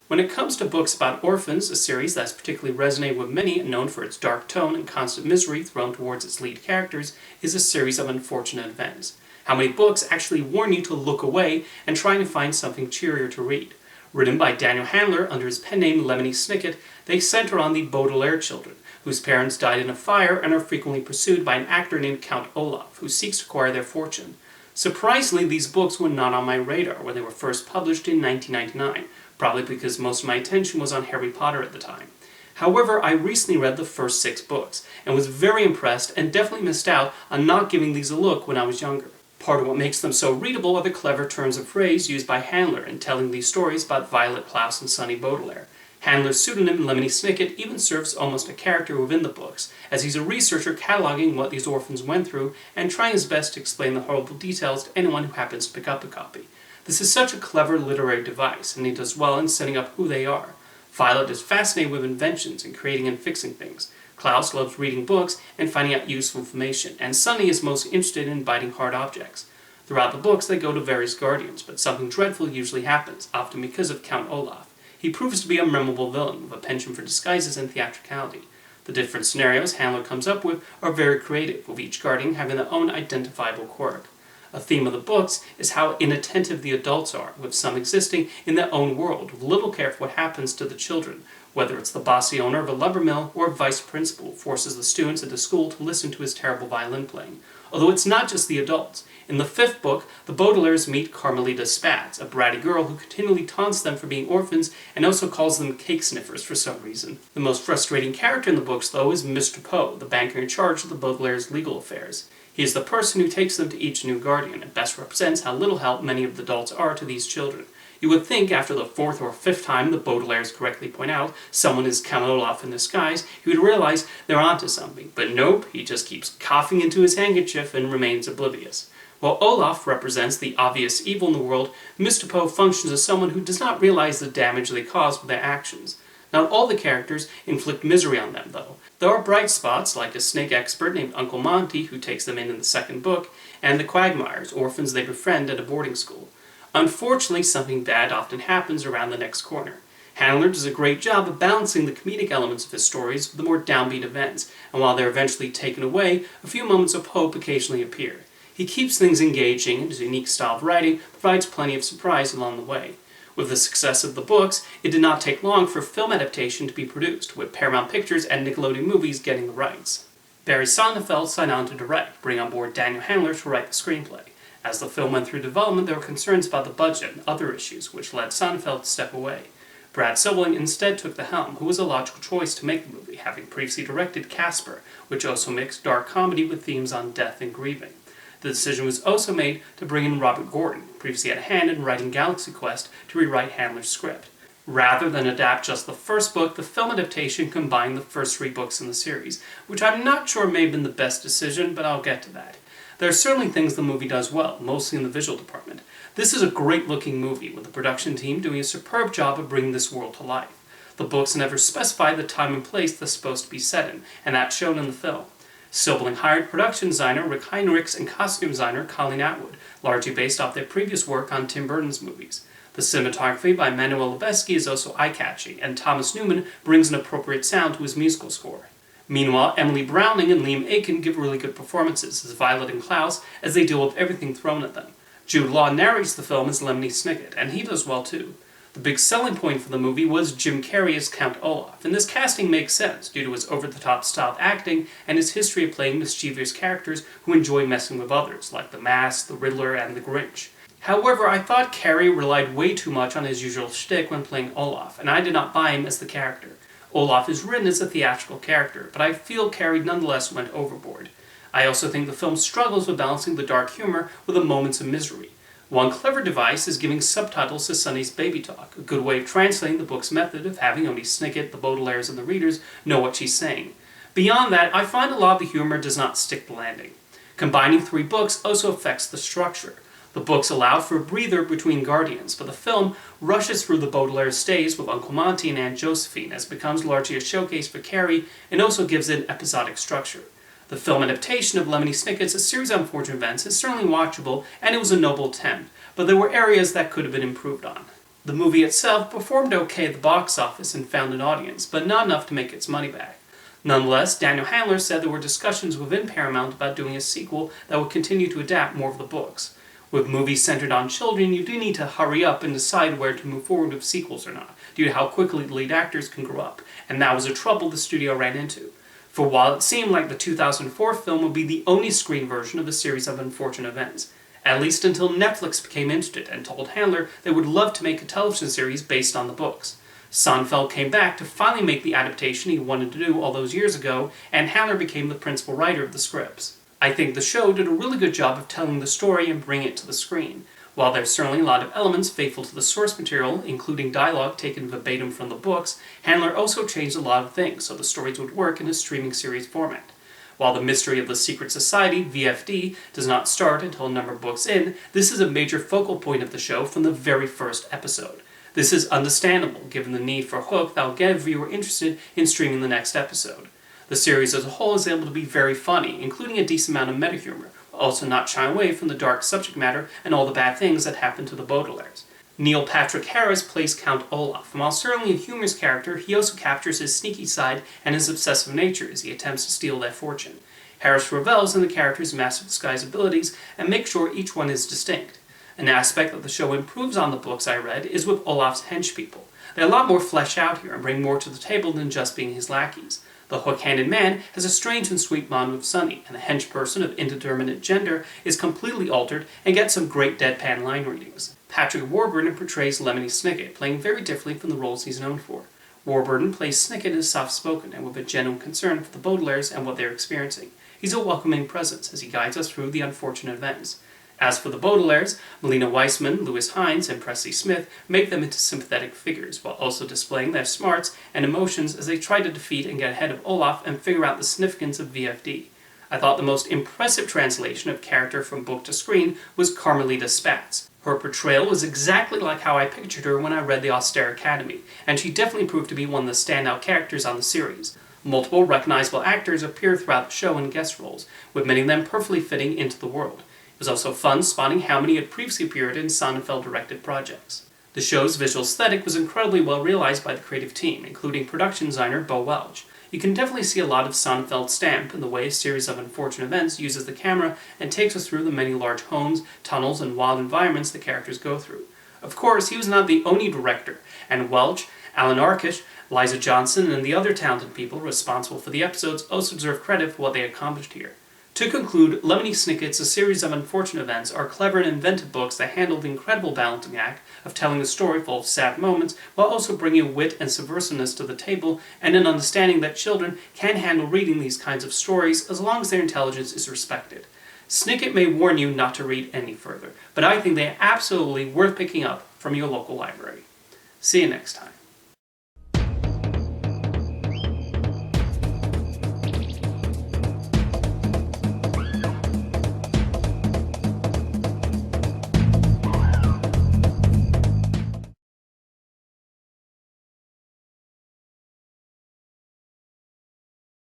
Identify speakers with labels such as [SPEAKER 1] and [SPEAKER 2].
[SPEAKER 1] When it comes to books about orphans, a series that's particularly resonated with many and known for its dark tone and constant misery thrown towards its lead characters, is a series of unfortunate events. How many books actually warn you to look away and try to find something cheerier to read? Written by Daniel Handler under his pen name Lemony Snicket, they center on the Baudelaire children, whose parents died in a fire and are frequently pursued by an actor named Count Olaf, who seeks to acquire their fortune. Surprisingly, these books were not on my radar when they were first published in 1999, probably because most of my attention was on Harry Potter at the time. However, I recently read the first 6 books, and was very impressed and definitely missed out on not giving these a look when I was younger. Part of what makes them so readable are the clever turns of phrase used by Handler in telling these stories about Violet Klaus and Sonny Baudelaire. Handler's pseudonym, Lemony Snicket, even serves almost a character within the books, as he's a researcher cataloging what these orphans went through and trying his best to explain the horrible details to anyone who happens to pick up a copy. This is such a clever literary device, and he does well in setting up who they are. Violet is fascinated with inventions and creating and fixing things. Klaus loves reading books and finding out useful information, and Sonny is most interested in biting hard objects. Throughout the books, they go to various guardians, but something dreadful usually happens, often because of Count Olaf. He proves to be a memorable villain, with a penchant for disguises and theatricality. The different scenarios Handler comes up with are very creative, with each guardian having their own identifiable quirk. A theme of the books is how inattentive the adults are, with some existing in their own world, with little care for what happens to the children, whether it's the bossy owner of a lumber mill or a vice principal who forces the students at the school to listen to his terrible violin playing. Although it's not just the adults. In the 5th book, the Baudelaires meet Carmelita Spats, a bratty girl who continually taunts them for being orphans and also calls them cake sniffers for some reason. The most frustrating character in the books, though, is Mr. Poe, the banker in charge of the Baudelaires' legal affairs. He is the person who takes them to each new guardian and best represents how little help many of the adults are to these children. You would think after the 4th or 5th time the Baudelaires correctly point out someone is Count Olaf in disguise, he would realize they're onto something. But nope, he just keeps coughing into his handkerchief and remains oblivious. While Olaf represents the obvious evil in the world, Mr. Poe functions as someone who does not realize the damage they cause with their actions. Not all the characters inflict misery on them, though. There are bright spots, like a snake expert named Uncle Monty, who takes them in the 2nd book, and the Quagmires, orphans they befriend at a boarding school. Unfortunately, something bad often happens around the next corner. Handler does a great job of balancing the comedic elements of his stories with the more downbeat events, and while they're eventually taken away, a few moments of hope occasionally appear. He keeps things engaging, and his unique style of writing provides plenty of surprise along the way. With the success of the books, it did not take long for a film adaptation to be produced, with Paramount Pictures and Nickelodeon Movies getting the rights. Barry Sonnenfeld signed on to direct, bringing on board Daniel Handler to write the screenplay. As the film went through development, there were concerns about the budget and other issues, which led Sonnenfeld to step away. Brad Sobling instead took the helm, who was a logical choice to make the movie, having previously directed Casper, which also mixed dark comedy with themes on death and grieving. The decision was also made to bring in Robert Gordon, who previously had a hand in writing Galaxy Quest, to rewrite Handler's script. Rather than adapt just the first book, the film adaptation combined the first 3 books in the series, which I'm not sure may have been the best decision, but I'll get to that. There are certainly things the movie does well, mostly in the visual department. This is a great-looking movie, with the production team doing a superb job of bringing this world to life. The books never specify the time and place they're supposed to be set in, and that's shown in the film. Sobling hired production designer Rick Heinrichs and costume designer Colleen Atwood, largely based off their previous work on Tim Burton's movies. The cinematography by Manuel Lubezki is also eye-catching, and Thomas Newman brings an appropriate sound to his musical score. Meanwhile, Emily Browning and Liam Aiken give really good performances as Violet and Klaus as they deal with everything thrown at them. Jude Law narrates the film as Lemony Snicket, and he does well too. The big selling point for the movie was Jim Carrey as Count Olaf, and this casting makes sense due to his over-the-top style of acting and his history of playing mischievous characters who enjoy messing with others, like the Mask, the Riddler, and the Grinch. However, I thought Carrey relied way too much on his usual shtick when playing Olaf, and I did not buy him as the character. Olaf is written as a theatrical character, but I feel Carrey nonetheless went overboard. I also think the film struggles with balancing the dark humor with the moments of misery. One clever device is giving subtitles to Sonny's baby talk, a good way of translating the book's method of having only Snicket, the Baudelaires, and the readers know what she's saying. Beyond that, I find a lot of the humor does not stick the landing. Combining 3 books also affects the structure. The books allow for a breather between guardians, but the film rushes through the Baudelaire stays with Uncle Monty and Aunt Josephine as it becomes largely a showcase for Carrey and also gives it an episodic structure. The film adaptation of Lemony Snicket's A Series of Unfortunate Events is certainly watchable, and it was a noble attempt, but there were areas that could have been improved on. The movie itself performed okay at the box office and found an audience, but not enough to make its money back. Nonetheless, Daniel Handler said there were discussions within Paramount about doing a sequel that would continue to adapt more of the books. With movies centered on children, you do need to hurry up and decide where to move forward with sequels or not, due to how quickly the lead actors can grow up, and that was a trouble the studio ran into. For while it seemed like the 2004 film would be the only screen version of a series of unfortunate events, at least until Netflix became interested and told Handler they would love to make a television series based on the books. Sonnenfeld came back to finally make the adaptation he wanted to do all those years ago, and Handler became the principal writer of the scripts. I think the show did a really good job of telling the story and bringing it to the screen. While there's certainly a lot of elements faithful to the source material, including dialogue taken verbatim from the books, Handler also changed a lot of things so the stories would work in a streaming series format. While the mystery of the secret society, VFD, does not start until a number of books in, this is a major focal point of the show from the very first episode. This is understandable, given the need for a hook that will get a viewer interested in streaming the next episode. The series as a whole is able to be very funny, including a decent amount of meta-humor, but also not shy away from the dark subject matter and all the bad things that happen to the Baudelaires. Neil Patrick Harris plays Count Olaf, and while certainly a humorous character, he also captures his sneaky side and his obsessive nature as he attempts to steal their fortune. Harris revels in the character's massive disguise abilities and makes sure each one is distinct. An aspect that the show improves on the books I read is with Olaf's henchpeople. They're a lot more fleshed out here and bring more to the table than just being his lackeys. The hook-handed man has a strange and sweet bond with Sonny, and the henchperson of indeterminate gender is completely altered and gets some great deadpan line readings. Patrick Warburton portrays Lemony Snicket, playing very differently from the roles he's known for. Warburton plays Snicket as soft-spoken and with a genuine concern for the Baudelaires and what they're experiencing. He's a welcoming presence as he guides us through the unfortunate events. As for the Baudelaires, Melina Weissman, Lewis Hines, and Presley Smith make them into sympathetic figures, while also displaying their smarts and emotions as they try to defeat and get ahead of Olaf and figure out the significance of VFD. I thought the most impressive translation of character from book to screen was Carmelita Spats. Her portrayal was exactly like how I pictured her when I read The Austere Academy, and she definitely proved to be one of the standout characters on the series. Multiple recognizable actors appear throughout the show in guest roles, with many of them perfectly fitting into the world. It was also fun spotting how many had previously appeared in Sonnenfeld-directed projects. The show's visual aesthetic was incredibly well realized by the creative team, including production designer Bo Welch. You can definitely see a lot of Sonnenfeld's stamp in the way a series of unfortunate events uses the camera and takes us through the many large homes, tunnels, and wild environments the characters go through. Of course, he was not the only director, and Welch, Alan Arkish, Liza Johnson, and the other talented people responsible for the episodes also deserve credit for what they accomplished here. To conclude, Lemony Snicket's A Series of Unfortunate Events are clever and inventive books that handle the incredible balancing act of telling a story full of sad moments while also bringing wit and subversiveness to the table and an understanding that children can handle reading these kinds of stories as long as their intelligence is respected. Snicket may warn you not to read any further, but I think they are absolutely worth picking up from your local library. See you next time.